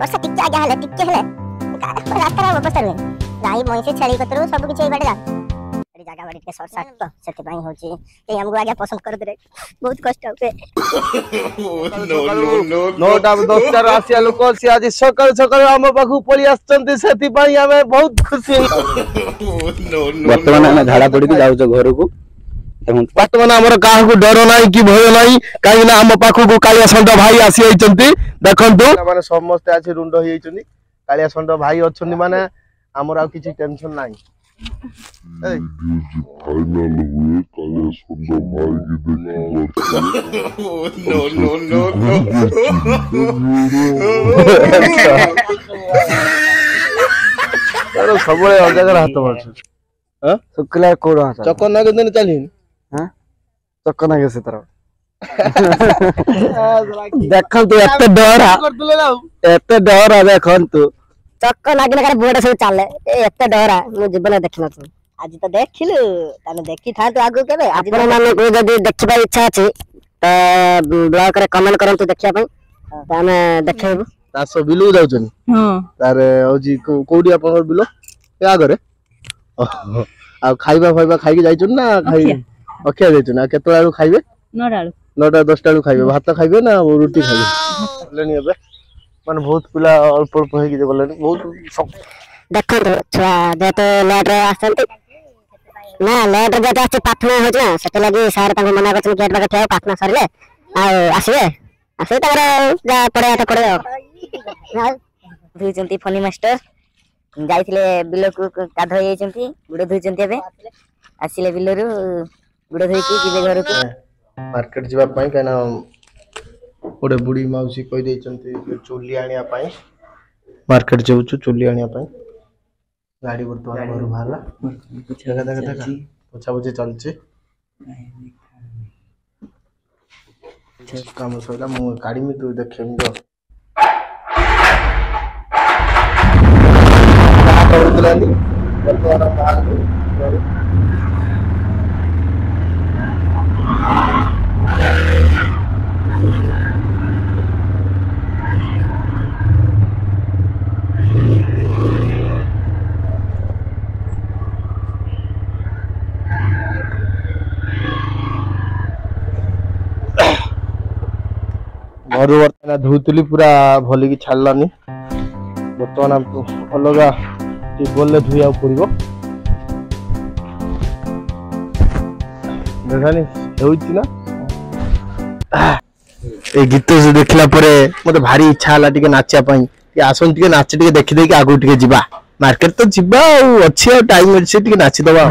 वर्षा टिके आगे हले टिके हले रास्ता अवस्था रे गाई मई छेली कतरो सब किछ बाटे जा अरे जागा बाड़ी के शॉर्ट शॉट तो सेते पई होची ए हमको आगे पसंद कर दे बहुत कष्ट होते नो डाब दोस्तार आसिया लोक से आज सकाळ सकाळ हम पाखु पळी आछंती सेति पई हमें बहुत खुशी वर्तमान हम झाड़ा पड़ी जाऊ घर को वर्तमान हमर काह को डर नाही कि भय नाही काई ना हम पाखु को कालिया संड भाई आसी आइचंती देखंतु माने समस्त आज रुंड होई आइचंती कालिया संड भाई अछंती माने हमर आ किछि टेंशन नाही फाइनल हुए कालिया संड भाई नो सबले अजगर हाथ मारछ हां शुक्ला कोड़ हाथ चक्कर ना दिन चलिन हां चक्कर ना गेसे तरह देखंतु एते डर देखंतु चक्कर लागिना करे बोर्ड सब चले एते डरा मु जीवन देखिन आज तो देखिलु तने देखि था तो आगु केबे आपण माने को जदी देखिबा इच्छा अछि त ब्लॉग रे कमेंट करंतु देखिया पई त हमें देखेबु तासो बिलु जाउछन हां तारे औजी कोडी आपन बिलो ए आगरे आ खाइबा फाइबा खाइ के जाइछन ना खाइ अखिया जाइछन आ केतला आलु खाइबे 9टा 10टा आलु खाइबे भात खाइबे ना रोटी खाइबे लेनी हेबे माने बहुत पिला अल्प अल्प हे कि गले बहुत देखो छुआ जेते लेट रे आसंती ना लेट जेते आछि पाठना हो ना सेते लागि सर ताको मना करछन गेट बाके ठेव पाठना सरले आ आसीबे आसे तारे जा पड़े आटा पड़े धुइचंती फनी मास्टर जाइथिले बिलो को काढ होई जंती गुडे धुइचंती एबे आसीले बिलो रु गुडे धुइ की जिबे घर को मार्केट जिबा पई काना ओडे बुडी माउसी कहि देइचंती चुल्ली आनिया पई मार्केट जाउछु चुल्ली आनिया पई गाड़ी वर्तमान घर भाला पुछा पोछा पोछी चलछि काम सइला मु गाड़ी में तू देखिम जो करतलानी वर्तमान बाहर घर वर्तमान धुतली पूरा भली की छाड़लानी बर्तमान अलग टिबल धुआ पड़ो देखानी ना ए गीत से देखला परे मते भारी इच्छा हला टिके नाचिया पई कि आसन टिके नाच टिके देखि देकी आगु टिके जिबा मार्केट तो जिबा अच्छी टाइम अच्छे टिके नाची दबा